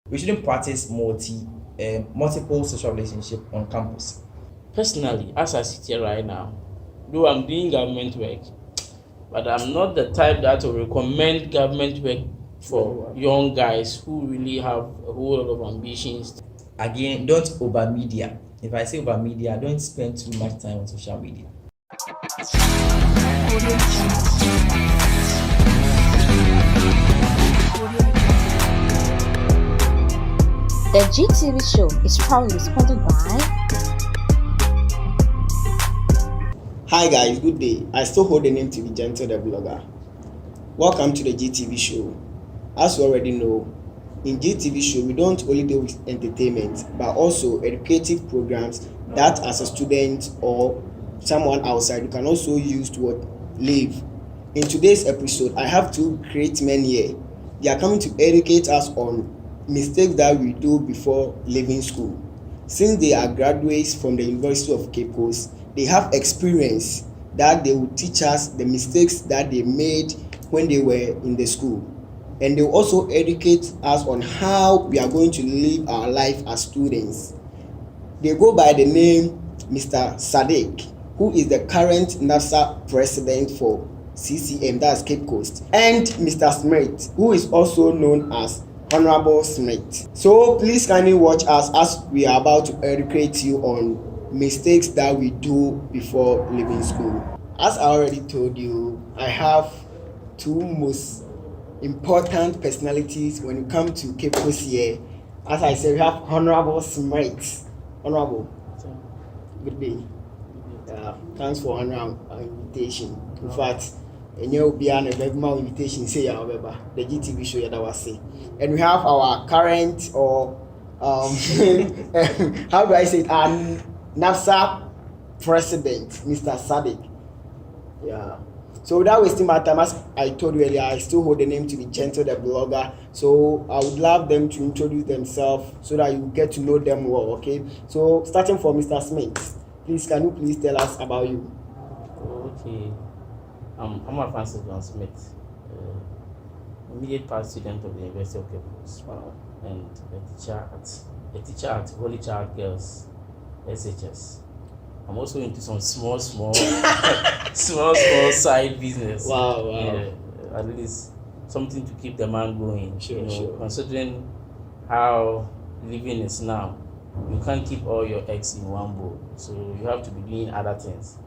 We shouldn't practice multiple social relationship on campus. Personally, as I sit here right now, though I'm doing government work, but I'm not the type that will recommend government work for young guys who really have a whole lot of ambitions. Again, don't over media. If I say over media, don't spend too much time on social media. The GTV show is proudly sponsored by. Hi guys, good day. I still hold the name to be Gentle the Blogger. Welcome to the GTV show. As you already know, in GTV show we don't only deal with entertainment but also educative programs that as a student or someone outside you can also use to live. In today's episode, I have two great men here. They are coming to educate us on mistakes that we do before leaving school. Since they are graduates from the University of Cape Coast, they have experience that they will teach us the mistakes that they made when they were in the school. And they will also educate us on how we are going to live our life as students. They go by the name Mr. Sadiq, who is the current NAFSA president for CCM, that's Cape Coast, and Mr. Smith, who is also known as Honorable Smith. So please kindly watch us as we are about to educate you on mistakes that we do before leaving school. As I already told you, I have two most important personalities when it comes to Cape Coast here. As I said, we have Honorable Smith. Honorable, good day. Thanks for honoring our invitation. In fact, and you will be an invitation say the GTV show that was say. And we have our current or how do I say it? NAFSA president, Mr. Sadiq. Yeah. So without wasting my time, as I told you earlier, I still hold the name to be Gentle the Blogger. So I would love them to introduce themselves so that you get to know them well. Okay. So starting from Mr. Smith, can you please tell us about you? Okay. I'm a Francis John Smith, immediate past student of the University of Cape Coast, and a teacher at Holy Child Girls SHS. I'm also into some small side business. Wow. Yeah, at least something to keep the man going. Sure. Considering how living is now, you can't keep all your eggs in one bowl. So you have to be doing other things.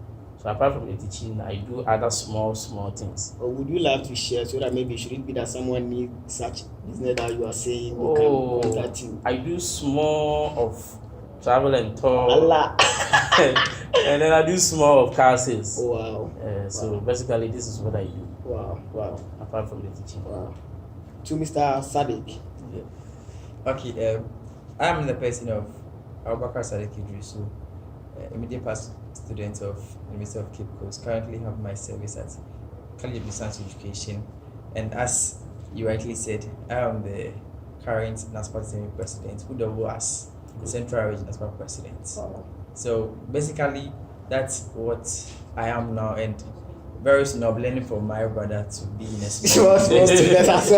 So apart from the teaching, I do other small things. Or would you like to share so that maybe should it be that someone needs such business that you are saying we can contact you? I do small of travel and tour. Allah. And then I do small of car sales. Oh, wow. So basically this is what I do. Wow. Apart from the teaching. Wow. To Mr. Sadiq. Yeah. Okay, I'm the person of Abubakar Sadiq Idrisu, immediate past student of University of Cape Coast. Currently have my service at College of Distance Education, and as you rightly said, I am the current NASPA president, who double as the Central Region NASPA president. Wow. So basically, that's what I am now, and very soon I'll be learning from my brother to be in a small student as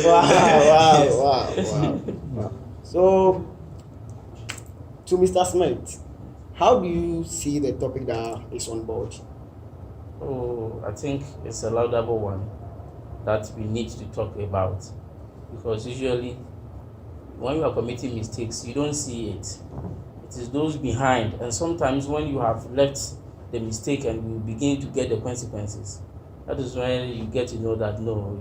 well. Wow. So, to Mr. Smith, how do you see the topic that is on board? Oh, I think it's a laudable one that we need to talk about, because usually when you are committing mistakes, you don't see it. It is those behind, and sometimes when you have left the mistake and you begin to get the consequences, that is when you get to know that no,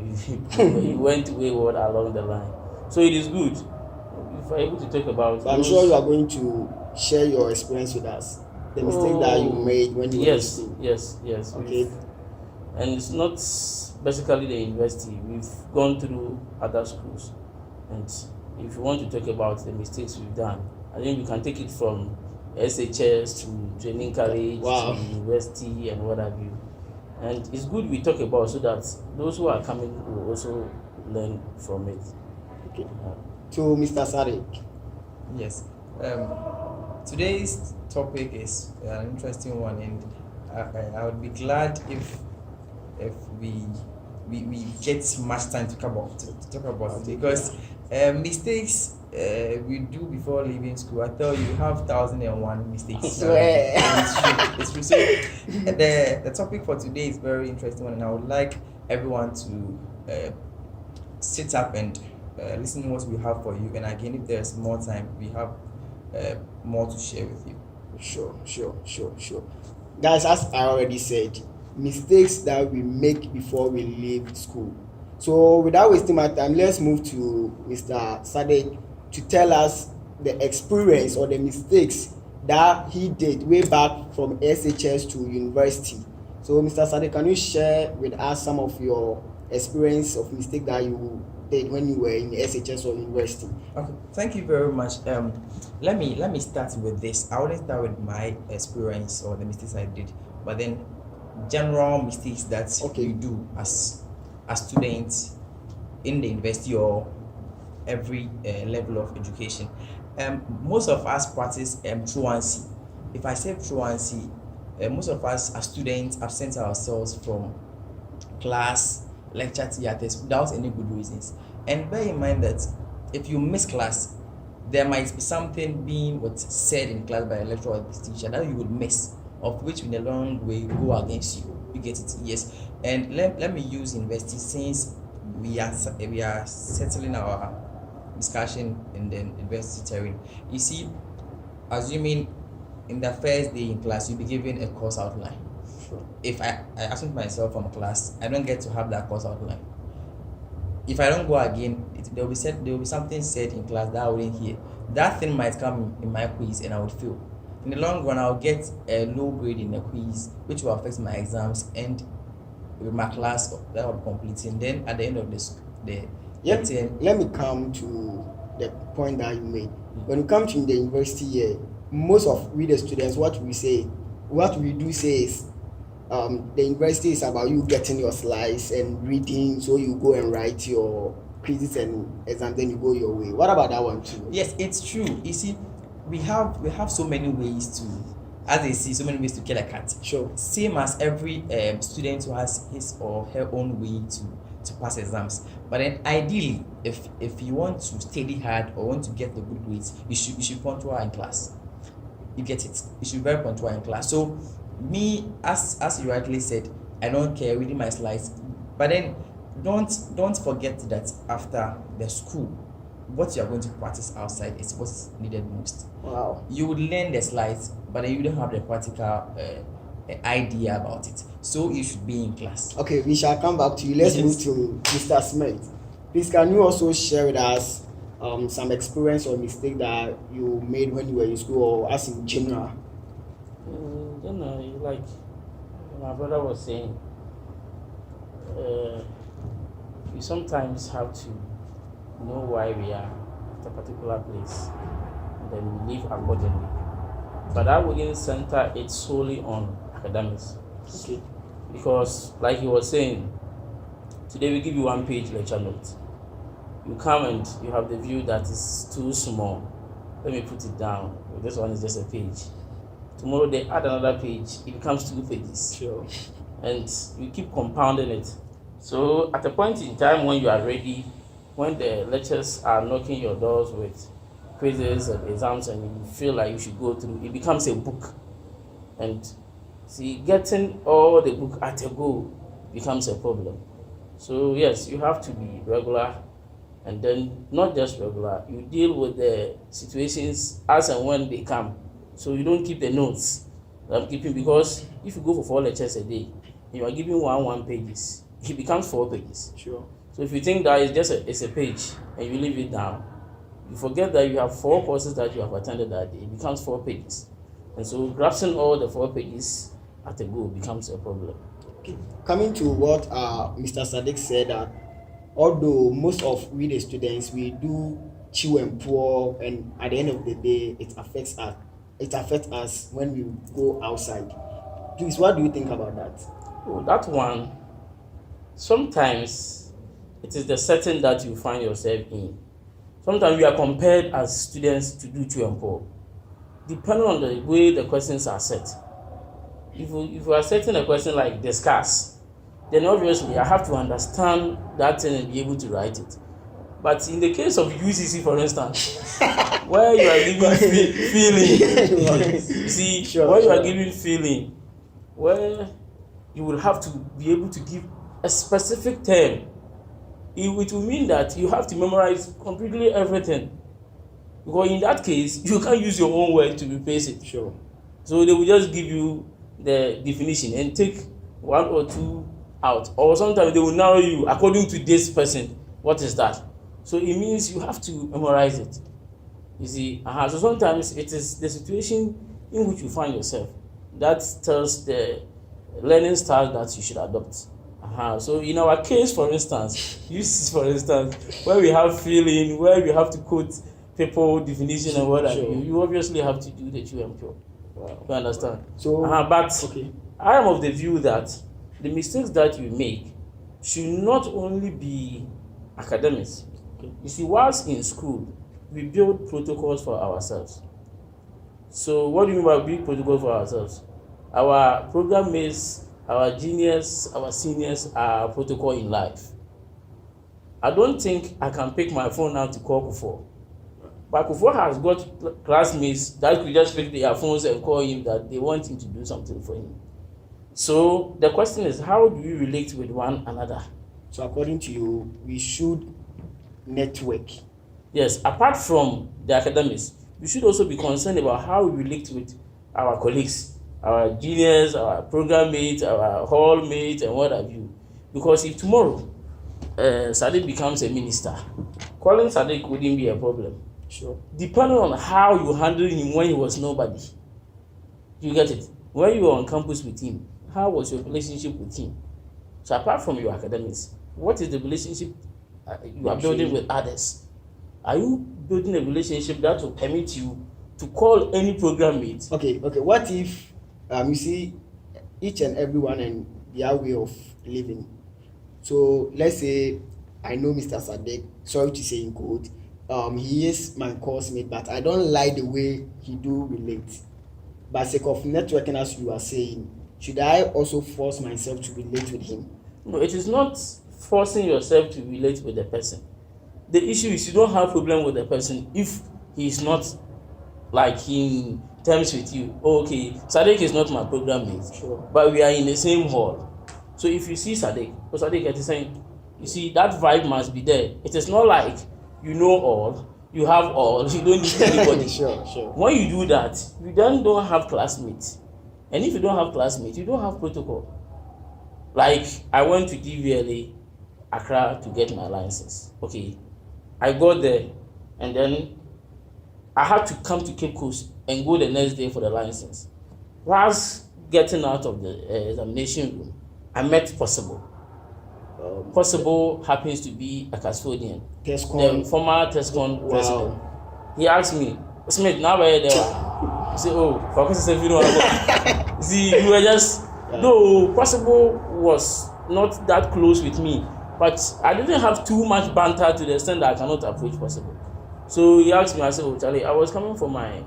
you went wayward along the line. So it is good if we're able to talk about. But I'm sure you are going to share your experience with us, the mistake that you made when you were in school. Yes. Okay. And it's not basically the university. We've gone through other schools, and if you want to talk about the mistakes we've done, I think we can take it from SHS to training college to university and what have you. And it's good we talk about so that those who are coming will also learn from it. Okay. To Mr. Sadiq. Yes. Today's topic is an interesting one, and I would be glad if we we get much time to talk about it, because mistakes we do before leaving school. I tell you, we have 1,001 mistakes. Swear. It's true. So the topic for today is very interesting one, and I would like everyone to sit up and listen to what we have for you. And again, if there's more time, we have more to share with you. Sure. Guys, as I already said, mistakes that we make before we leave school. So without wasting my time, let's move to Mr. Sadek to tell us the experience or the mistakes that he did way back from SHS to university. So Mr. Sadek, can you share with us some of your experience of mistake that you did when you were in SHS or university? Okay, thank you very much. Let me start with this. I wouldn't start with my experience or the mistakes I did, but then general mistakes that you do as students in the university or every level of education. Most of us practice truancy. If I say truancy, most of us as students absent ourselves from class, lecture, theatres without any good reasons. And bear in mind that if you miss class, there might be something being said in class by a lecturer or the teacher that you would miss, of which in the long way go against you. You get it? Yes. And let me use university, since we are settling our discussion in the university terrain. You see, assuming in the first day in class you'll be given a course outline. Sure. If I absent myself from class, I don't get to have that course outline. If I don't go again, there will be something said in class that I wouldn't hear. That thing might come in my quiz and I would fail. In the long run, I'll get a low grade in the quiz, which will affect my exams and with my class that will be completing. Then at the end of the let me come to the point that you made. When you come to the university year, most of we the students, what we do say is the university is about you getting your slides and reading, so you go and write your quizzes and exams, then you go your way. What about that one too? Yes, it's true. You see, we have so many ways to, as they see, so many ways to kill a cat. Sure. Same as every student who has his or her own way to pass exams. But then ideally, if you want to study hard or want to get the good grades, you should punctual in class. You get it? You should be very punctual in class. So me, as you rightly said, I don't care reading my slides. But then don't forget that after the school, what you are going to practice outside is what's needed most. Wow. You would learn the slides, but then you don't have the practical idea about it. So you should be in class. Okay, we shall come back to you. Let's move to Mr. Smith. Please, can you also share with us some experience or mistake that you made when you were in school, or as in general? Like my brother was saying, we sometimes have to know why we are at a particular place, and then we live accordingly. But I wouldn't center it solely on academics. Okay. Because, like he was saying, today we give you 1-page lecture note. You come and you have the view that is too small. Let me put it down. This one is just a page. Tomorrow they add another page. It becomes 2 pages. Sure. And you keep compounding it. So at a point in time when you are ready, when the lectures are knocking your doors with quizzes and exams, and you feel like you should go through, it becomes a book. And see, getting all the book at a go becomes a problem. So yes, you have to be regular, and then not just regular, you deal with the situations as and when they come. So you don't keep the notes that I'm keeping, because if you go for 4 lectures a day, you are giving 1 pages, it becomes 4 pages. Sure. So if you think that it's a page and you leave it down, you forget that you have 4 courses that you have attended that day. It becomes 4 pages. And so grasping all the 4 pages at a go becomes a problem. Okay. Coming to what Mr. Sadek said, that although most of we the students, we do chew and pour, and at the end of the day, it affects us when we go outside. Please, what do you think about that? Oh, that one, sometimes it is the setting that you find yourself in. Sometimes we are compared as students to do chew and pour, depending on the way the questions are set. If you are setting a question like discuss, then obviously I have to understand that thing and be able to write it. But in the case of UCC, for instance, where you are giving feeling, you see, where you are giving feeling, where you will have to be able to give a specific term, it will mean that you have to memorize completely everything. Because in that case, you can't use your own word to replace it. Sure. So they will just give you the definition and take one or two out. Or sometimes they will narrow you according to this person. What is that? So it means you have to memorize it. You see, so sometimes it is the situation in which you find yourself that tells the learning style that you should adopt. So in our case, for instance, where we have feeling, where we have to quote people definition and what you obviously have to do the QM job. Wow. You understand? So, but okay. I am of the view that the mistakes that you make should not only be academics. Okay. You see, whilst in school, we build protocols for ourselves. So what do you mean by build protocols for ourselves? Our program mates, our juniors, our seniors are protocol in life. I don't think I can pick my phone now to call Kufuor. But Kufuor has got classmates that could just pick their phones and call him that they want him to do something for him. So the question is, how do we relate with one another? So according to you, we should network. Yes, apart from the academics, we should also be concerned about how we relate with our colleagues, our juniors, our program mates, our hall mates, and what have you. Because if tomorrow Sadiq becomes a minister, calling Sadiq wouldn't be a problem. Sure. Depending on how you handled him when he was nobody. You get it? When you were on campus with him, how was your relationship with him? So apart from your academics, what is the relationship you are building with others? Are you building a relationship that will permit you to call any program mate? Okay. What if you see each and everyone and their way of living? So let's say I know Mr. Sadiq, sorry to say in quote, he is my course mate, but I don't like the way he do relate. By sake of networking, as you are saying, should I also force myself to relate with him? No, it is not forcing yourself to relate with the person. The issue is you don't have problem with the person if he is not like in terms with you. Okay, Sadiq is not my program mate, sure, but we are in the same hall. So if you see Sadiq, it is saying, you see that vibe must be there. It is not like you know all, you have all, you don't need anybody. Sure. When you do that, you then don't have classmates. And if you don't have classmates, you don't have protocol. Like, I went to DVLA, Accra, to get my license. Okay, I got there, and then I had to come to Cape Coast and go the next day for the license. Whilst getting out of the examination room, I met Possible. Possible happens to be a custodian, the former TESCON president. He asked me, Smith, now where they were? I said, oh, for course, if you don't want to go. See, you were just, though Possible was not that close with me, but I didn't have too much banter to the extent that I cannot approach Possible. So he asked me, I said, oh, Charlie, I was coming for my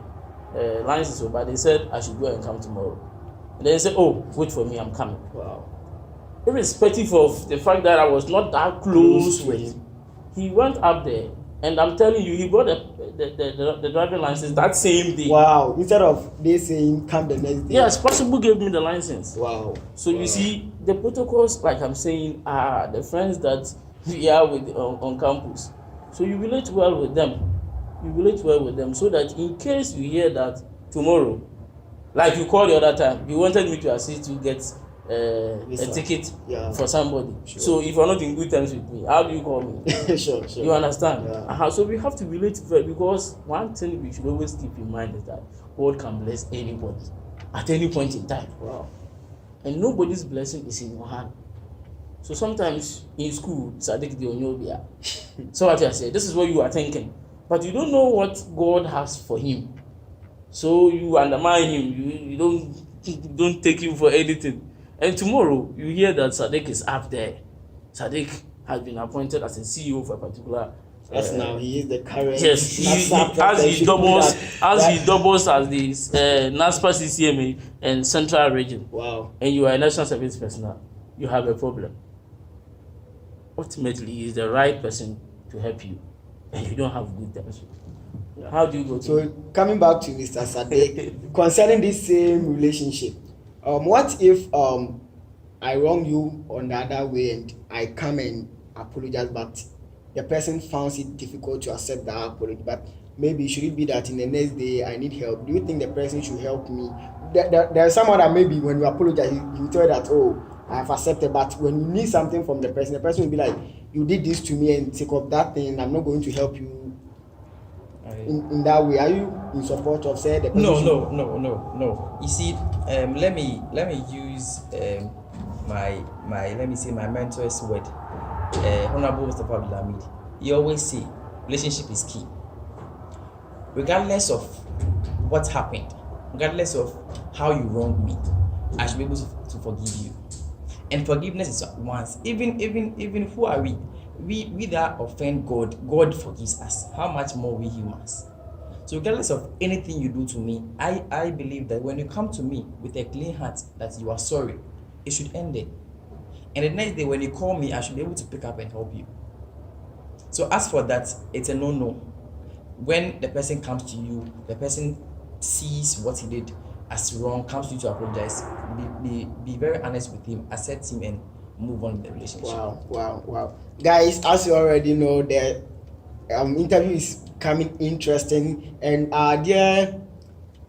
license, but they said I should go and come tomorrow. And then he said, oh, wait for me, I'm coming. Wow. Irrespective of the fact that I was not that close with him, he went up there, and I'm telling you, he got the driving license that same day. Wow! Instead of they saying come the next day. Yes, Possible gave me the license. Wow! So you see, the protocols, like I'm saying, are the friends that we are with on campus. So you relate well with them. So that in case you hear that tomorrow, like you called the other time, you wanted me to assist you get a ticket for somebody. Sure. So if you're not in good terms with me, how do you call me? Sure. You understand? Yeah. So we have to relate well, because one thing we should always keep in mind is that God can bless anybody at any point in time. Wow. And nobody's blessing is in your hand. So sometimes in school, Sadiq the Onyobia. So what I say, this is what you are thinking, but you don't know what God has for him. So you undermine him. You don't take him for anything. And tomorrow, you hear that Sadiq is up there. Sadiq has been appointed as a CEO for a particular... As now, he is the current... Yes, he doubles as the NASPA CCMA and Central Region. Wow. And you are a national service personnel. you have a problem. Ultimately, he's the right person to help you, and you don't have good terms. How do you go? So coming back to Mr. Sadiq, concerning this same relationship, what if I wrong you on the other way and I come and apologize, but the person finds it difficult to accept that apology, but maybe should it be that in the next day I need help? Do you think the person should help me? There's someone that maybe when you apologize, you tell that, oh, I have accepted, but when you need something from the person will be like, you did this to me and take up that thing, I'm not going to help you in that way. Are you in support of say the person? No. You see, let me use my my mentor's word, Honorable Mr. Abdulhamid. He always say relationship is key. Regardless of what happened, regardless of how you wronged me, I should be able to forgive you. And forgiveness is once. Even who are we? We that offend God forgives us. How much more we humans? So regardless of anything you do to me, I believe that when you come to me with a clean heart that you are sorry, it should end it. And the next day when you call me, I should be able to pick up and help you. So as for that, it's a no. When the person comes to you, the person sees what he did as wrong, comes to you to apologize, be very honest with him, accept him, and move on with the relationship. Wow. Guys, as you already know, the interview is coming interesting, and dear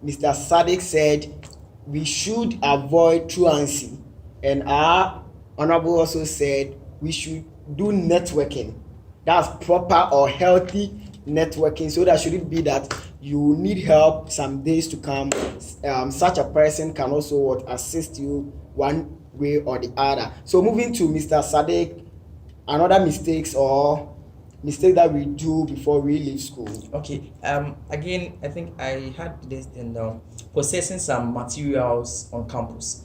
Mr. Sadiq said we should avoid truancy, and our honorable also said we should do networking. That's proper or healthy networking, so that should it be that you need help some days to come, such a person can also assist you one way or the other. So moving to Mr. Sadiq, another mistake that we do before we leave school. Okay, again, I think I had this in possessing some materials on campus.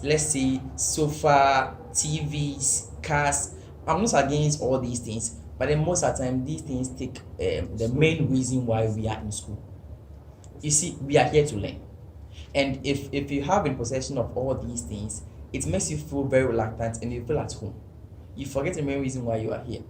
Let's say sofa, TVs, cars. I'm not against all these things, but then most of the time these things take the main reason why we are in school. You see, we are here to learn, and if you have in possession of all these things, it makes you feel very reluctant and you feel at home. You forget the main reason why you are here.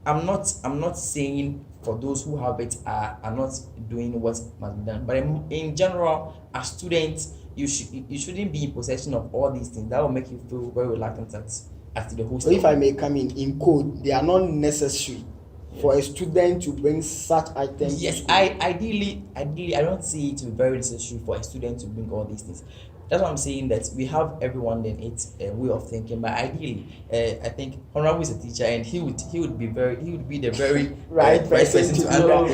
I'm not saying for those who have it are not doing what must be done, but in general, as students, you shouldn't be in possession of all these things. That will make you feel very reluctant at the hostel. So if I may come in code, they are not necessary for a student to bring such items. Yes, ideally, I don't see it to be very necessary for a student to bring all these things. That's why I'm saying that we have everyone in its way of thinking. But ideally, I think Honorable is a teacher, and he would be the very right person to handle.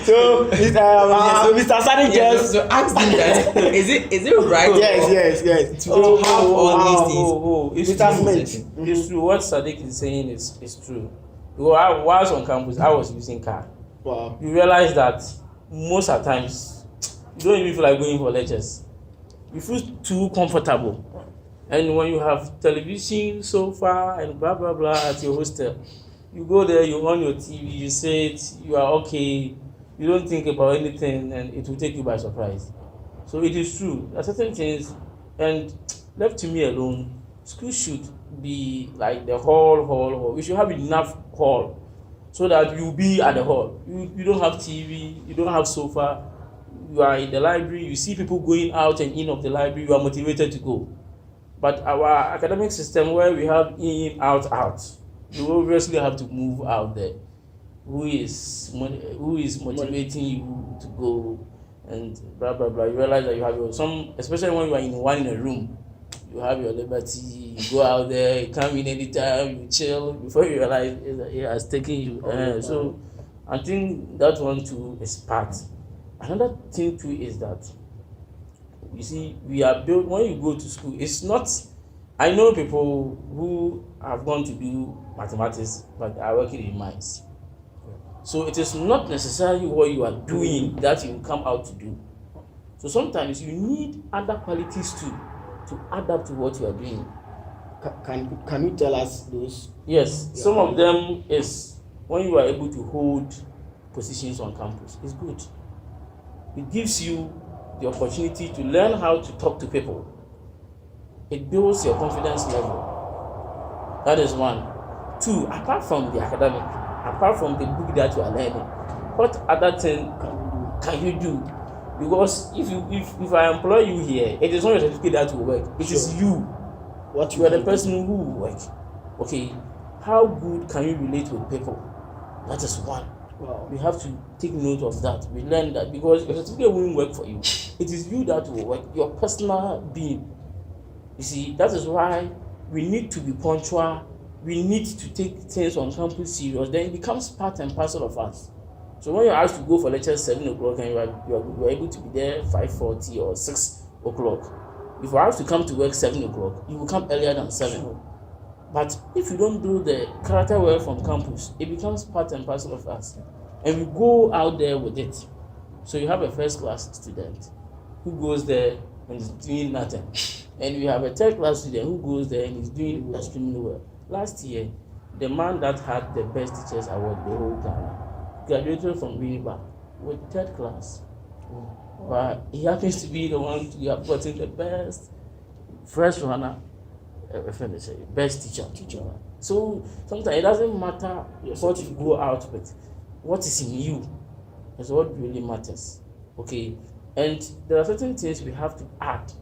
So, Mr. Sadiq, yes. So ask him that is it right? Yes. To have all these things. It's true. What Sadiq is saying is true. Because I was on campus, I was using car. Wow. You realize that most of the times you don't even feel like going for lectures. You feel too comfortable. And when you have television, sofa, and blah blah blah at your hostel, you go there, you on your TV, you say it, you are okay, you don't think about anything, and it will take you by surprise. So it is true. There are certain things, and left to me alone, school should be like the hall. We should have enough hall so that you be at the hall. You don't have TV, you don't have sofa. You are in the library, you see people going out and in of the library, you are motivated to go. But our academic system where we have in, out, you obviously have to move out there. Who is motivating you to go and blah blah blah. You realize that you have especially when you are in a room, you have your liberty, you go out there, you come in anytime, you chill before you realize it has taken you. So I think that one too is part. Another thing too is that, you see, we are built, when you go to school, it's not, I know people who have gone to do mathematics but are working in mines. So it is not necessarily what you are doing that you come out to do. So sometimes you need other qualities too to add up to what you are doing. Can you tell us those? Yes, some of them is when you are able to hold positions on campus. It's good. It gives you the opportunity to learn how to talk to people. It builds your confidence level. That is one. Two, apart from the academic, apart from the book that you are learning, what other thing can you do? Because if I employ you here, it is not your certificate that will work. It is you. What You are the person who will work. Okay, how good can you relate with people? That is one. Wow. We have to take note of that. We learn that because your certificate won't work for you. It is you that will work, your personal being. You see, that is why we need to be punctual. We need to take things on campus serious. Then it becomes part and parcel of us. So when you're asked to go for lecture 7 o'clock and you are able to be there 5:40 or 6 o'clock, if you're asked to come to work 7 o'clock, you will come earlier than 7. Sure. But if you don't do the character well from campus, it becomes part and parcel of us. And we go out there with it. So you have a first class student who goes there and is doing nothing. And we have a third class student who goes there and is doing extremely well. Last year, the man that had the best teachers award the whole Ghana graduated from Winneba with third class. But he happens to be the one to have gotten the best first runner, best teacher. So sometimes it doesn't matter what you go out with, what is in you is what really matters. Okay, and there are certain things we have to add.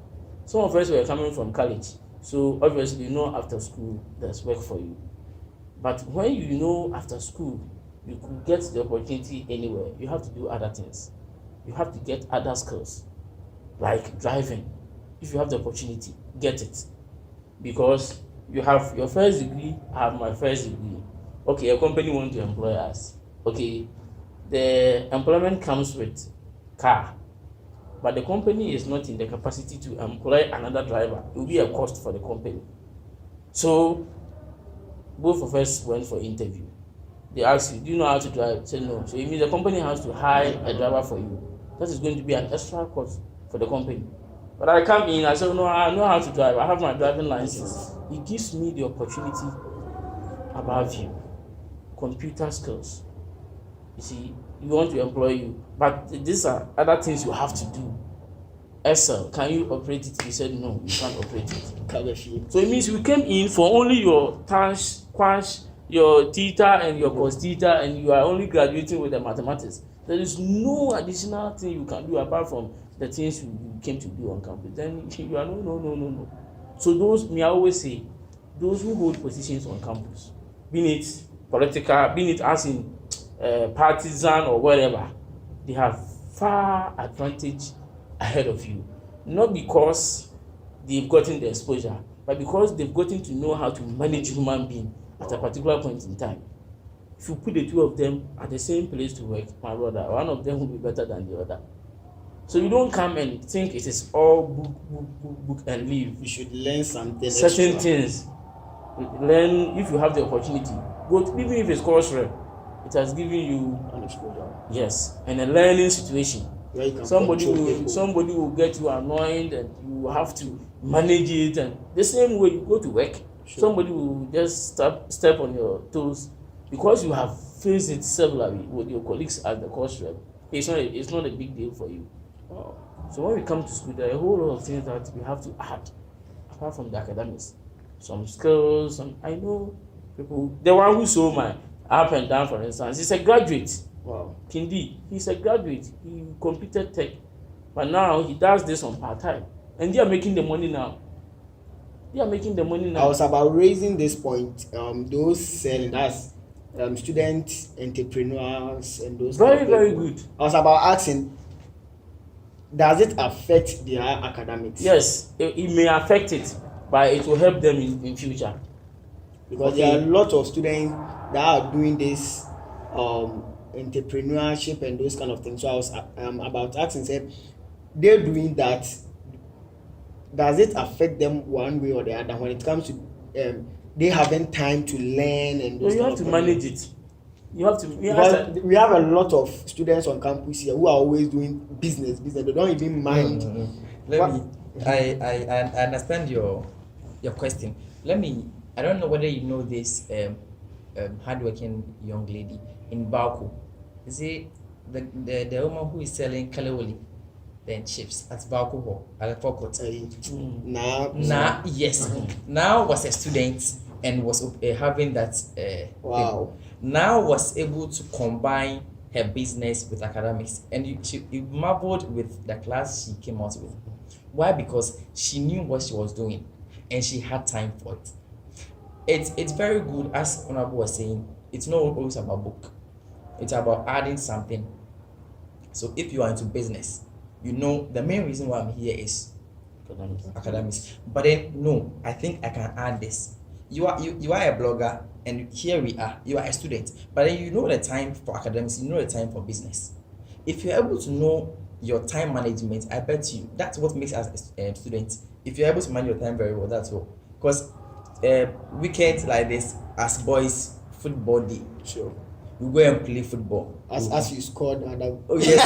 Some of us were coming from college, so obviously you know after school there's work for you. But when you know after school you could get the opportunity anywhere, you have to do other things. You have to get other skills, like driving. If you have the opportunity, get it. Because you have your first degree, I have my first degree. Okay, a company wants to employ us. Okay, the employment comes with car, but the company is not in the capacity to employ another driver. It will be a cost for the company. So both of us went for interview. They asked you, do you know how to drive? I said no. So it means the company has to hire a driver for you. That is going to be an extra cost for the company. But I come in, I said, no, I know how to drive. I have my driving license. It gives me the opportunity above you. Computer skills. You see, you want to employ you, but these are other things you have to do. Excel, can you operate it? He said, no, you can't operate it. So it means you came in for only your quash, your theta and your cos theta, and you are only graduating with the mathematics. There is no additional thing you can do apart from the things you came to do on campus. Then you are no. So those, I always say, those who hold positions on campus, be it political, be it as in partisan or whatever, they have far advantage ahead of you. Not because they've gotten the exposure, but because they've gotten to know how to manage human being at a particular point in time. If you put the two of them at the same place to work, my brother, one of them will be better than the other. So you don't come and think it is all book and leave. You should learn something. Certain extra. things. Learn if you have the opportunity. But even if it's course rep, it has given you An exposure. yes, and a learning situation. Where you can Somebody control people. will get you annoyed and you have to manage it, and the same way you go to work, Sure. somebody will just step on your toes because you have faced it severally with your colleagues at the course rep. It's not a big deal for you. Wow. So when we come to school, there are a whole lot of things that we have to add apart from the academics. Some skills, I know people. The one who saw my up and down, for instance, he's a graduate. Wow. Kindi, he's a graduate. He completed tech, but now he does this on part time, and they are making the money now. I was about raising this point. Those selling, that's student entrepreneurs and those. Very good. I was about asking, does it affect their academics? Yes, it may affect it, but it will help them in future. Because there are a lot of students that are doing this entrepreneurship and those kind of things. So I was about asking, say, they're doing that. Does it affect them one way or the other when it comes to they having time to learn and those So you kind have of to manage it. You have to. Because we have a lot of students on campus here who are always doing business. They don't even mind. I understand your question. I don't know whether you know this hardworking young lady in Baku. You see, the woman who is selling kalewoli. then chips at Balco at Fokot. Now, Yes, now was a student and was having that. wow. Thing. Now was able to combine her business with academics, and she marveled with the class she came out with. Why? Because she knew what she was doing, and she had time for it. It's very good, as Honorable was saying. It's not always about book. It's about adding something. So if you are into business, you know the main reason why I'm here is academics. But then no, I think I can add this. You are a blogger, and here we are. You are a student, but then you know the time for academics. You know the time for business. If you're able to know your time management, I bet you that's what makes us students. If you're able to manage your time very well, that's all. Because weekends like this, as boys, football day. Sure. We go and play football. As you scored, and oh yes,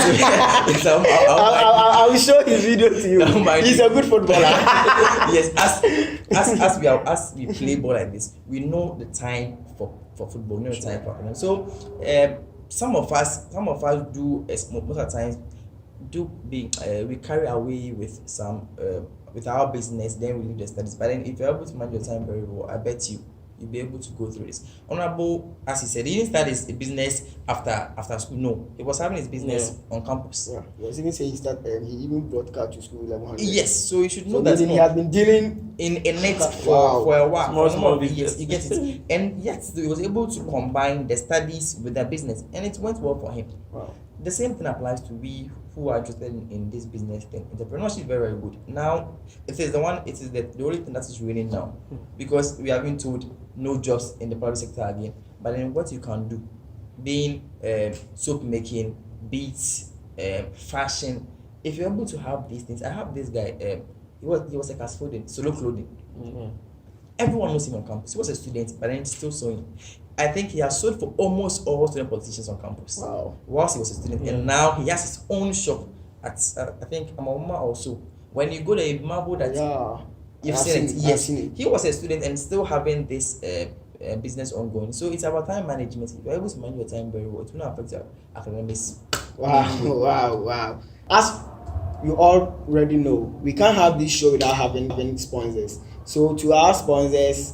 I will show his video to you. He's a good footballer. Yes, as we play ball like this, we know the time for football, we know the time for academics. So some of us do most of the times we carry away with some with our business, then we leave the studies. But then if you're able to manage your time very well, I bet you'll be able to go through this. Honorable, as he said, he didn't start his business after school. No, he was having his business on campus. Yeah, he was even saying he even brought car to school 1100. Yes, so you should know so that he has been dealing in it for a while. Small Yes, you get it. And yet he was able to combine the studies with the business, and it went well for him. Wow. The same thing applies to we who are interested in this business thing. Entrepreneurship is very, very good. Now, it is the only thing that is raining now, because we have been told no jobs in the private sector again. But then what you can do, being soap making, beads, fashion, if you're able to have these things. I have this guy, he was a custodian, solo clothing. Mm-hmm. Everyone knows him on campus. He was a student, but then still sewing. I think he has sold for almost all student politicians on campus. Wow. Whilst he was a student, and now he has his own shop at I think Amawoma also. When you go there, you marvel that you've seen it. Yes, he was a student and still having this business ongoing. So it's about time management. If you're able to manage your time very well, it will not affect your academics. Wow. As you already know, we can't have this show without having sponsors. So to our sponsors,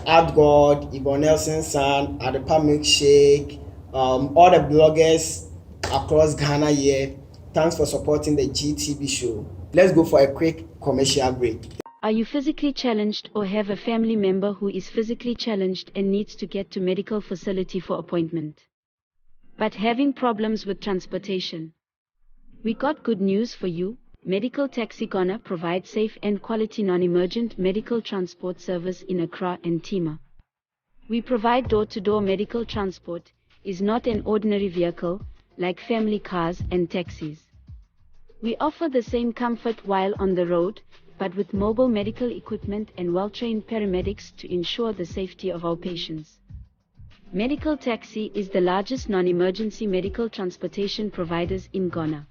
AdGod, Yvonne Nelson's son, Adepa Milkshake, all the bloggers across Ghana here, thanks for supporting the GTV show. Let's go for a quick commercial break. Are you physically challenged or have a family member who is physically challenged and needs to get to medical facility for appointment, but having problems with transportation? We got good news for you. Medical Taxi Ghana provides safe and quality non-emergent medical transport service in Accra and Tema. We provide door-to-door medical transport. Is not an ordinary vehicle like family cars and taxis. We offer the same comfort while on the road, but with mobile medical equipment and well-trained paramedics to ensure the safety of our patients. Medical Taxi is the largest non-emergency medical transportation providers in Ghana.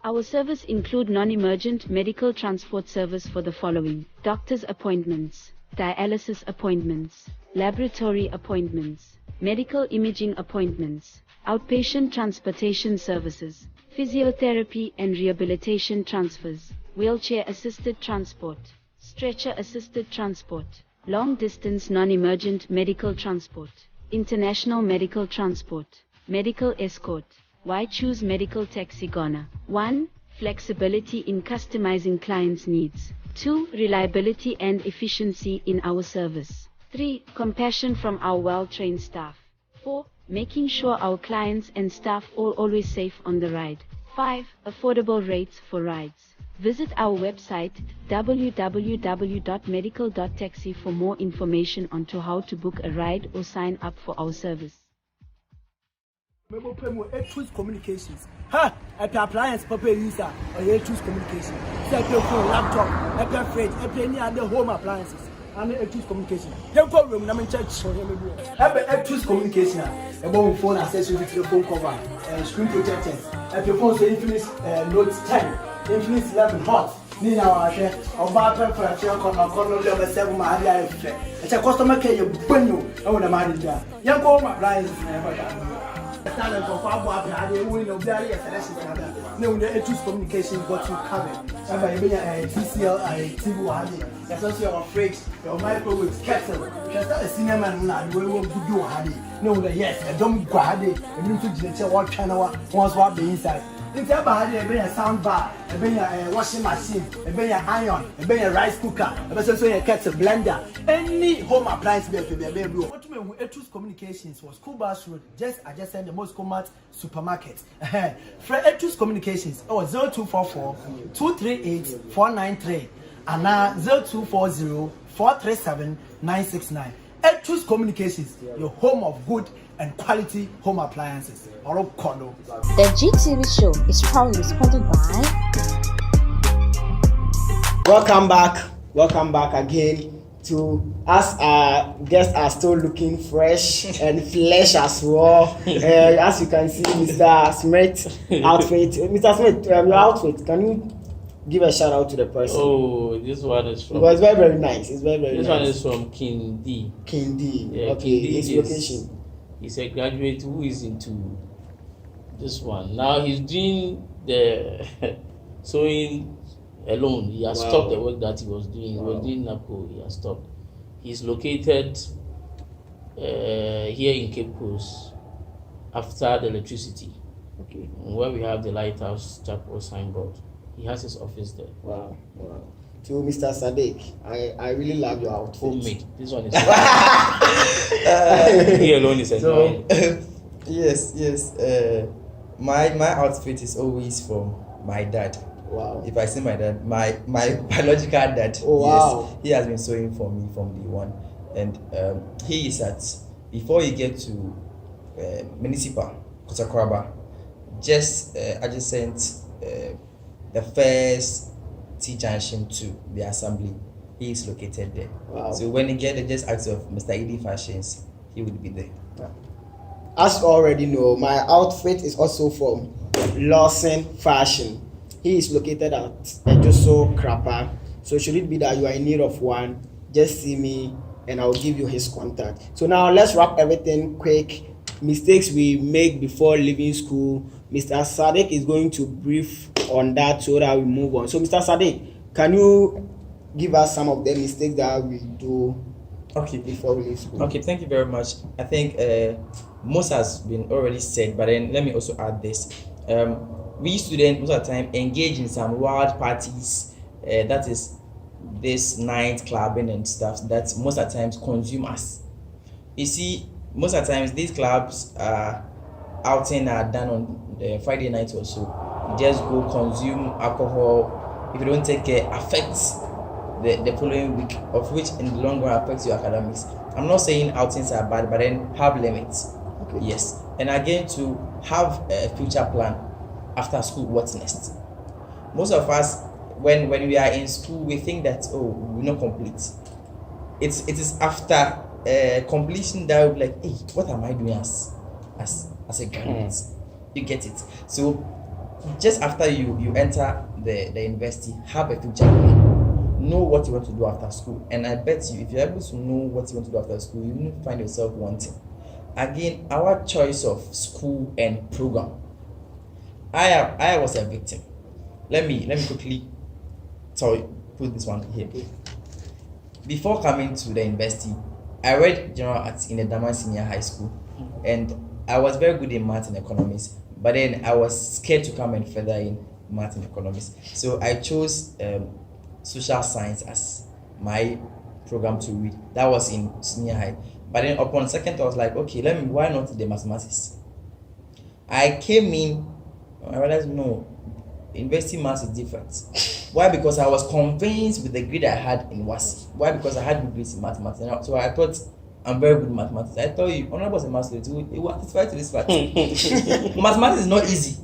Our service include non-emergent medical transport service for the following: doctor's appointments, dialysis appointments, laboratory appointments, medical imaging appointments, outpatient transportation services, physiotherapy and rehabilitation transfers, wheelchair-assisted transport, stretcher-assisted transport, long-distance non-emergent medical transport, international medical transport, medical escort. Why choose Medical Taxi Ghana? 1. Flexibility in customizing clients' needs. 2. Reliability and efficiency in our service. 3. Compassion from our well-trained staff. 4. Making sure our clients and staff are always safe on the ride. 5. Affordable rates for rides. Visit our website www.medical.taxi for more information on how to book a ride or sign up for our service. Choose communications. Ha! At appliance, Papa user, or you choose communication. Set your phone, laptop, your fridge, any other home appliances. And choose communication. Don't go room, I'm in church. Have choose communication. A mobile phone accessory to the phone cover, screen protectors. If your phone say Infinix Note 10, Infinix 11 Hot. Nina, or battle for a chair, corner 7 Maria. It's a customer care, you bring you. I want a man in there. Young home appliances never done. time and for far they will be a selection. No, the choose communication got you covered. Somebody be a TCL, TV Wadi, that's your fridge, your microwave, kettle. Just a cinema man will do Hadi. No, yes, I don't go Hadi, and you to what channel once what the inside. In Tabahadi, a being a sound bar, a being a washing machine, a being an iron, a being a rice cooker, a person a kettle blender, any home appliance bill to be a baby. What to me with Etus Communications was Kubas Road, just adjacent the most common supermarket. For Etus Communications, 0244 238 493 and now 0240 437 969. Etus Communications, your home of good and quality home appliances. The GTV show is proudly sponsored by. Welcome back again to us. Our guests are still looking fresh and flesh as well. As you can see, Mr. Smith outfit. Mr. Smith, your outfit. Can you give a shout out to the person? Oh, this one is from. It was very nice. It's very This nice. one is from King D. King D. Yeah, Okay, King D his is- location. He's a graduate who is into this one. Now he's doing the sewing alone. He has Wow. stopped the work that he was doing. He Wow. was doing NAPCO. He has stopped. He's located here in Cape Coast after the electricity, Okay. where we have the Lighthouse Chapel signboard. He has his office there. Wow. To Mr. Sadiq, I really love your outfit. Homemade. This one is he alone is enjoying. Yes. My outfit is always from my dad. Wow. If I say my dad, my biological dad. Oh, wow. Yes, he has been sewing for me from day one, and he is at before you get to municipal Kotakwaba, just adjacent the first T junction to the assembly. He is located there. Wow. So when you get there, just ask of Mr. Edie Fashions, he will be there. As you already know, my outfit is also from Lawson Fashion. He is located at Ejoso Krapa. So should it be that you are in need of one, just see me and I'll give you his contact. So now let's wrap everything quick. Mistakes we make before leaving school. Mr. Sadiq is going to brief on that so that we move on. So Mr. Sadiq, can you give us some of the mistakes that we do Okay. before we leave school? Okay, thank you very much. I think most has been already said, but then let me also add this. We students most of the time engage in some wild parties, that is this night clubbing and stuff that most of the times consume us. You see, most of the times these clubs outing are done on Friday night or so. You just go consume alcohol. If you don't take care, affects the following week, of which in the long run affects your academics. I'm not saying outings are bad, but then have limits. Okay. Yes, and again to have a future plan after school. What's next? Most of us, when we are in school, we think that we're not complete. It is after completion that we're like, hey, what am I doing as a graduate? You get it. So just after you enter the university, have a future plan. Know what you want to do after school, and I bet you if you're able to know what you want to do after school, you will find yourself wanting. Again, our choice of school and program. I was a victim. Let me quickly put this one here. Before coming to the university, I read general arts in the Daman Senior High School, and I was very good in math and economics. But then I was scared to come and further in math and economics, so I chose social science as my program to read. That was in senior high. But then upon second thought, I was like, okay, why not the mathematics? I came in, I realized no, university maths is different. Why? Because I was convinced with the grade I had in WASI. Why? Because I had good grades in mathematics. So I thought I'm very good in mathematics. I thought you, honorable was a maths student, you will testify to this fact. Mathematics is not easy.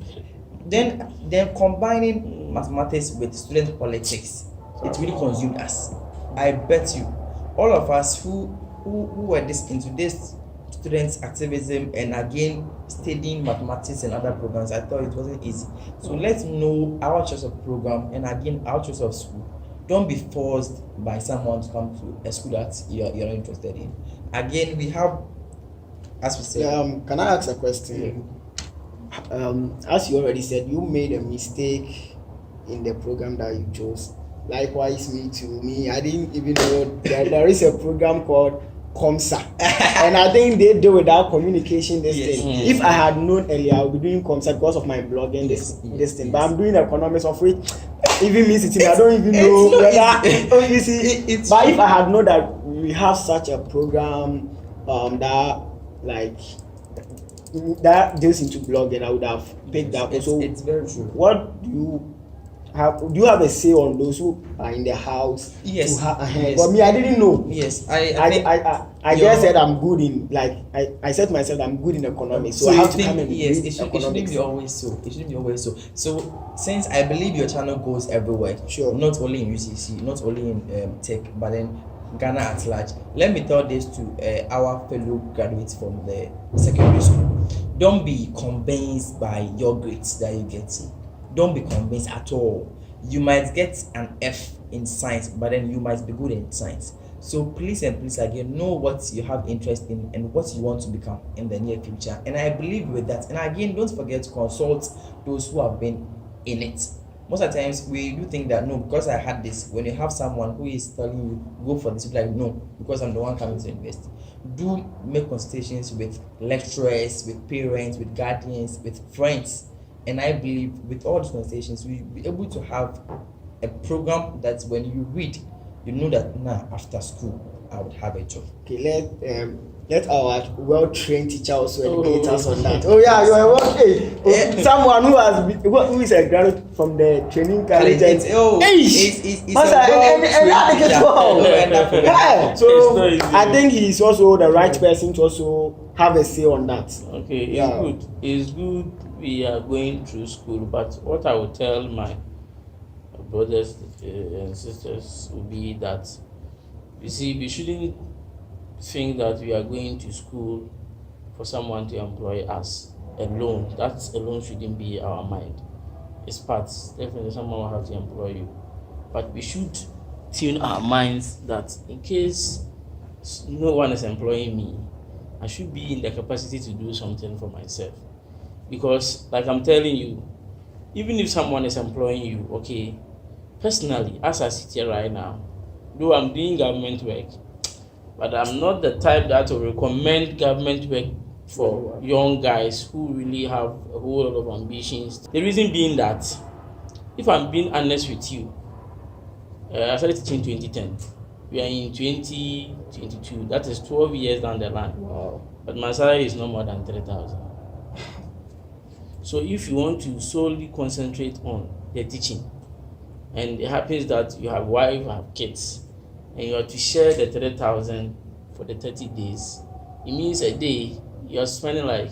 Then combining mathematics with student politics, it really consumed us. I bet you, all of us who were into this students activism and again studying mathematics and other programs, I thought it wasn't easy. So let's know our choice of program and again our choice of school. Don't be forced by someone to come to a school that you're not interested in. Again, we have, as we said. Can I ask a question? as you already said, you made a mistake in the program that you chose. Likewise, me too. I didn't even know that there is a program called COMSA, and I think they do without communication this thing. If I had known earlier, I would be doing COMSA because of my blogging this thing. But I'm doing economics, of which even me sitting, I don't even know whether you see. But if I had known that we have such a program that like that deals into blogging, I would have picked that. So it's very true. What do you have a say on those who are in the house? Yes. Yes. But me, I didn't know. Yes, I just said I'm good in, like I said to myself I'm good in economics, so I have to come and yes, read it shouldn't economics. be always so. It shouldn't be always so. So since I believe your channel goes everywhere, Sure. not only in UCC, not only in tech, but then Ghana at large. Let me tell this to our fellow graduates from the secondary school. Don't be convinced by your grades that you get. Don't be convinced at all. You might get an F in science, but then you might be good in science. So please and please again, know what you have interest in and what you want to become in the near future. And I believe with that. And again, don't forget to consult those who have been in it. Most of the times we do think that no, because I had this. When you have someone who is telling you go for this, you're like no, because I'm the one coming to invest. Do make consultations with lecturers, with parents, with guardians, with friends. And I believe with all these conversations, we'll be able to have a program that when you read, you know that now after school, I would have a job. Okay, let our well-trained teacher also educate us on that. Oh yeah, you are someone who is a graduate from the training college. So I think he's also the right person to also have a say on that. Okay, it's good. It's good we are going through school, but what I would tell my brothers and sisters would be that, you see, we shouldn't think that we are going to school for someone to employ us alone. That alone shouldn't be our mind. It's part, definitely someone will have to employ you. But we should tune our minds that in case no one is employing me, I should be in the capacity to do something for myself. Because like I'm telling you, even if someone is employing you, okay, personally, as I sit here right now, though I'm doing government work, but I'm not the type that will recommend government work for young guys who really have a whole lot of ambitions. The reason being that, if I'm being honest with you, I started teaching in 2010. We are in 2022. That is 12 years down the line. Wow. But my salary is no more than 3,000. So if you want to solely concentrate on the teaching, and it happens that you have wife, you have kids, and you have to share the 3,000 for the 30 days, it means a day you are spending like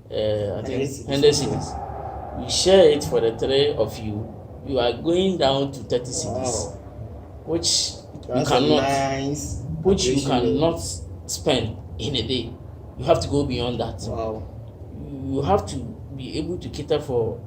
I think 100 cedis. You share it for the three of you, you are going down to 30 cedis, which you cannot spend in a day. You have to go beyond that. Wow. You have to be able to cater for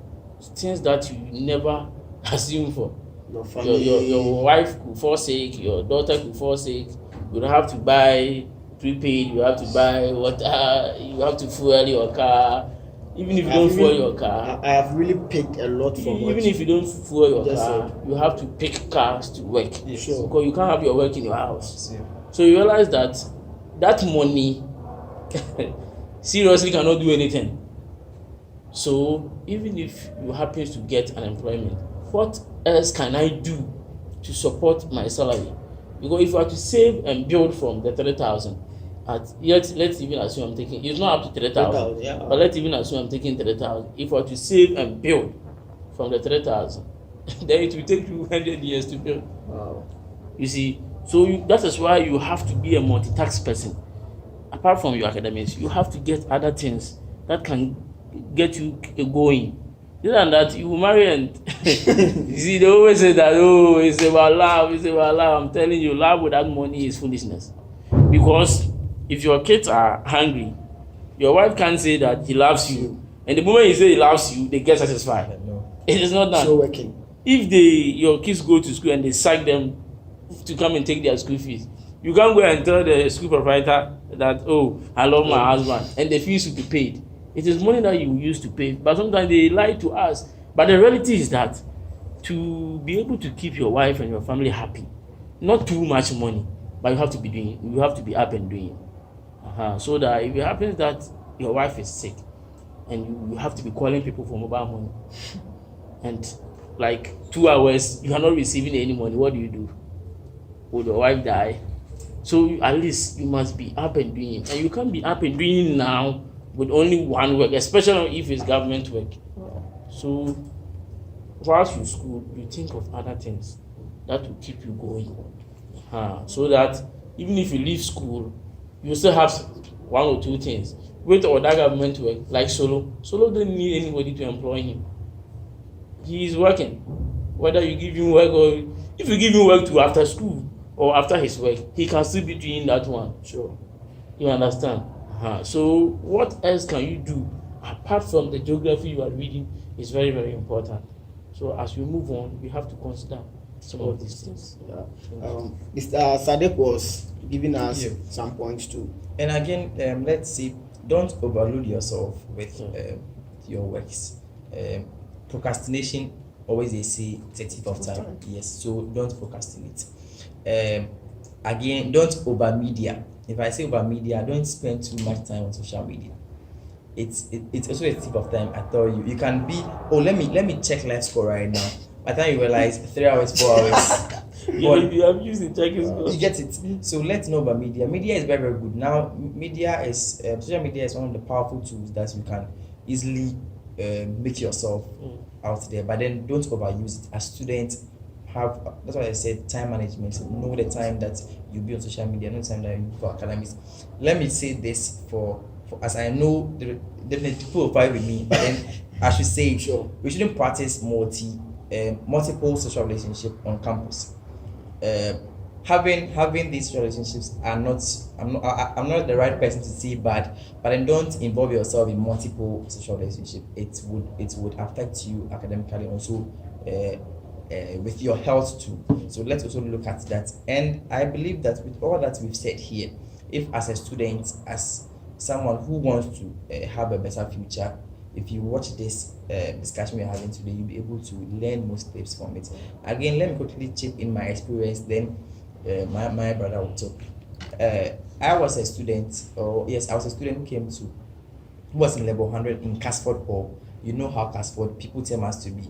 things that you never assume for. Your wife could fall sick, your daughter could fall sick, you don't have to buy prepaid, you have to buy water, you have to fuel your car. Even if you don't fuel your car, I have really picked a lot from even if you don't fuel your car, you have to pick cars to work. Sure. Because you can't have your work in your house. So you realize that money seriously cannot do anything. So even if you happen to get an employment, what else can I do to support my salary? Because if you are to save and build from the 3,000, let's even assume I'm taking, it's not up to 3,000, but let's even assume I'm taking 3,000. If you are to save and build from the 3,000, then it will take you 100 years to build. Wow. You see, so that is why you have to be a multitask person. Apart from your academics, you have to get other things that can get you going. Other than that, you will marry and you see, they always say that, oh, it's about love, it's about love. I'm telling you, love without money is foolishness. Because if your kids are hungry, your wife can't say that he loves you. And the moment he says he loves you, they get satisfied. No. It is not done. So working. If your kids go to school and they sack them to come and take their school fees, you can't go and tell the school proprietor that, oh, I love my husband, and the fees will be paid. It is money that you use to pay, but sometimes they lie to us. But the reality is that to be able to keep your wife and your family happy, not too much money, but you have to be doing, you have to be up and doing. So that if it happens that your wife is sick and you have to be calling people for mobile money, and like 2 hours you are not receiving any money, what do? Would your wife die? So at least you must be up and doing it. And you can't be up and doing now with only one work, especially if it's government work. So whilst you school, you think of other things that will keep you going. So that even if you leave school, you still have 1 or 2 things. With other government work, like Solo didn't need anybody to employ him. He is working. Whether you give him work or if you give him work to after school or after his work, he can still be doing that one. Sure. You understand? So what else can you do apart from the geography you are reading is very, very important. So as we move on, we have to consider some of these things. Mr. Sadek was giving us some points too. And again, let's see, don't overload yourself with your works. Procrastination, always they say, it's a thief of time. Yes, so don't procrastinate. Again, don't over media. If I say over media, don't spend too much time on social media. It's also a tip of time. I tell you, you can be, let me check live score right now. By the time you realize 3 hours, 4 hours. You have used the checking score. You get it. So let's know about media. Media is very, very good. Now, media is social media is one of the powerful tools that you can easily make yourself out there. But then don't overuse it. As students, that's why I said time management. So know the time that you be on social media, know the time that you be for academics. Let me say this for as I know definitely people will fight with me, but then I should say we shouldn't practice multiple social relationship on campus. Having these relationships I'm not the right person to say bad, but then don't involve yourself in multiple social relationship. It would affect you academically, also with your health too. So let's also look at that. And I believe that with all that we've said here, if as a student, as someone who wants to have a better future, if you watch this discussion we're having today, you'll be able to learn most tips from it. Again, let me quickly chip in my experience, then my brother will talk. I was a student, I was a student who was in level 100 in Casford Hall. You know how Casford people tell us to be,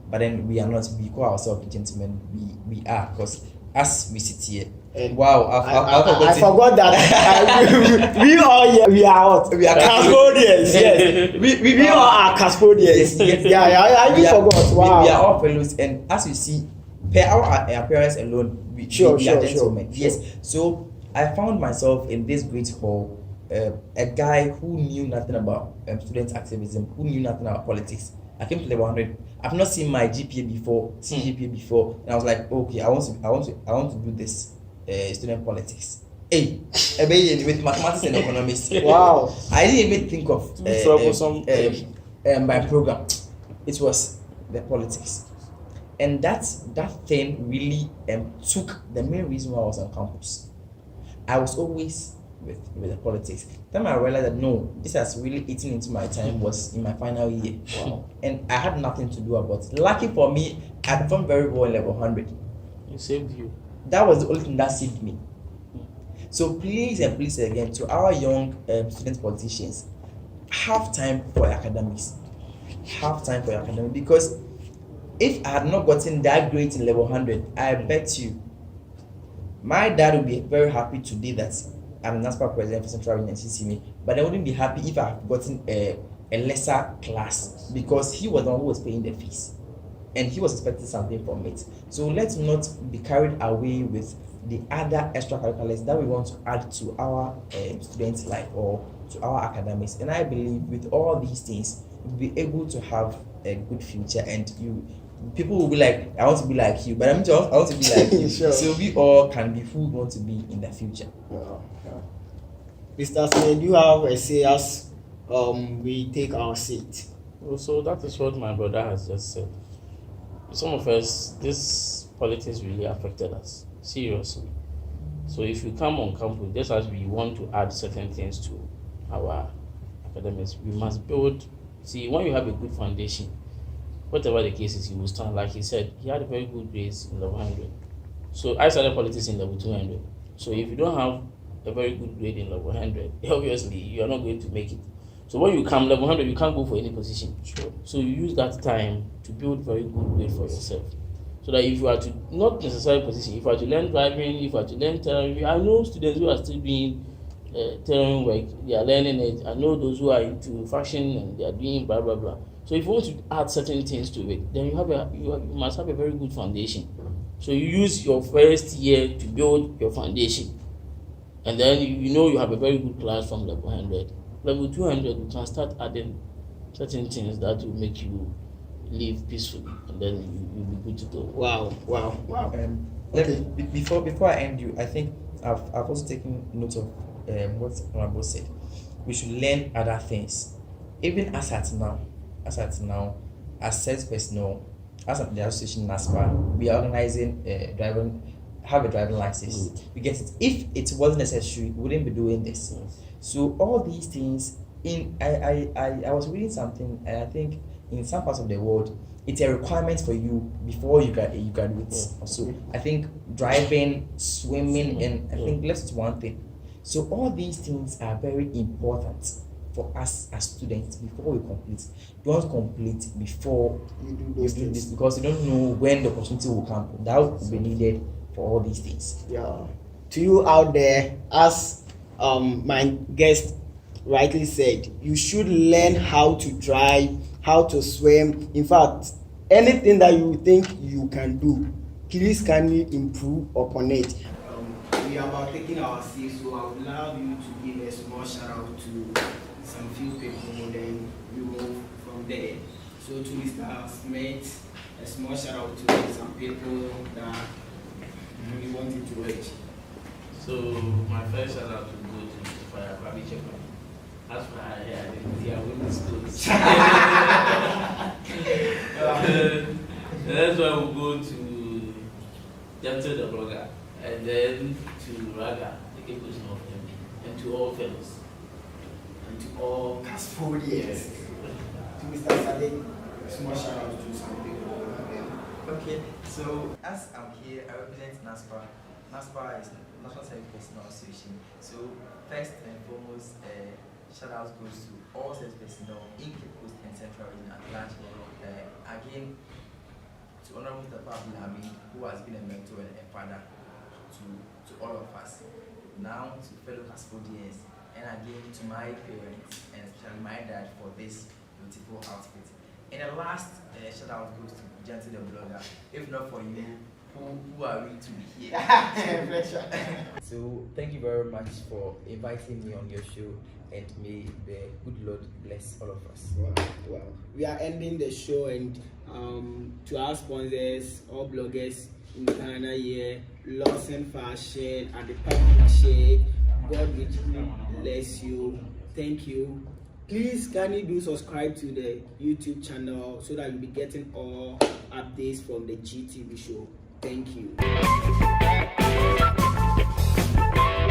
but then we are not. We call ourselves gentlemen. We are, because as we sit here, wow, I forgot that we all here, we are what? We are Casfodians. Yes, we all are Casfodians. I even forgot. Wow, we are all fellows, and as you see, per our appearance alone, we are gentlemen. Yes, so I found myself in this great hall, a guy who knew nothing about student activism, who knew nothing about politics. I came to level 100. I've not seen my GPA before, and I was like, okay, I want to do this student politics. Hey, with mathematics and economics. Wow, I didn't even think of my program. It was the politics, and that thing really took the main reason why I was on campus. I was always with the politics. The time I realized that no, this has really eaten into my time was in my final year. Wow. And I had nothing to do about it. Lucky for me, I performed very well in level 100. It saved you. That was the only thing that saved me. So please and please again, to our young student politicians, have time for your academics. Have time for your academics, because if I had not gotten that grade in level 100, I bet you my dad would be very happy today that I'm NASPA president for Central Region CCMA, but I wouldn't be happy if I had gotten a lesser class, because he was the one who was paying the fees and he was expecting something from it. So let's not be carried away with the other extracurriculars that we want to add to our students' life or to our academics. And I believe with all these things, we'll be able to have a good future, and people will be like, I want to be like you, but I want to be like you. Sure. So we all can be who we want to be in the future. Mr. Smith, do you have a say as we take our seat? So that is what my brother has just said. Some of us, this politics really affected us seriously. So if you come on campus, just as we want to add certain things to our academics. We must build. See, when you have a good foundation, whatever the case is, you will stand. Like he said, he had a very good grades in level 100. So I started politics in level 200. So if you don't have a very good grade in level 100, obviously you are not going to make it. So when you come level 100, you can't go for any position. Sure. So you use that time to build very good grade for yourself. So that if you are to, not necessarily position, if you are to learn driving, if you are to learn tailoring, I know students who are still doing tailoring work, they are learning it. I know those who are into fashion and they are doing blah blah blah. So if you want to add certain things to it, then you must have a very good foundation. So you use your first year to build your foundation, and then you know you have a very good class from level 100. Level 200, you can start adding certain things that will make you live peacefully, and then you'll be good to go. Wow. Before I end you, I think I've also taken note of what Honorable said. We should learn other things, even as at now, as sales personnel, as at the association NASPA, we are organizing have a driving license. Good. We get it. If it wasn't necessary, we wouldn't be doing this. Yes. So all these things, I was reading something, and I think in some parts of the world, it's a requirement for you before you graduate. Yeah. So I think driving, swimming, and I think less is one thing. So all these things are very important for us as students before we complete. Don't complete before You do you those do things. this, because you don't know when the opportunity will come. That will be needed for all these things. Yeah. To you out there, as my guest rightly said, you should learn how to drive, how to swim. In fact, anything that you think you can do, please can you improve upon it. We are about taking our seats, so I would love you to give a small shout out to some few people, then we move from there. So to Mr. Smith, a small shout out to some people that we want you to reach. So my first shout out to go to Fire Kwabi Chekwa. That's why I didn't see our women's schools. That's why we'll go to Gentle the Blogger, and then to Raga, the Campus of MD, and to all fellows. And to all custodians. To Mr. Sadiq, a small shout out to some people. Okay, so as I'm here, I represent NASPA. NASPA is National Service Personnel Association. So first and foremost, shout out goes to all service personnel in Cape Coast and Central Region at large. Again, to Honorable Mr. Abdulhamid, who has been a mentor and a father to all of us. Now to fellow custodians, and again to my parents, and especially my dad for this beautiful outfit. And the last shout out goes to Gentle the Blogger. If not for you, who are we to be here? So thank you very much for inviting me on your show, and may the good Lord bless all of us. Wow. We are ending the show, and to our sponsors, all bloggers in Ghana here, Lawson Fashion and the Public Shade, God richly bless you. Thank you. Please can you do subscribe to the YouTube channel so that you'll be getting all updates from the GTV show. Thank you.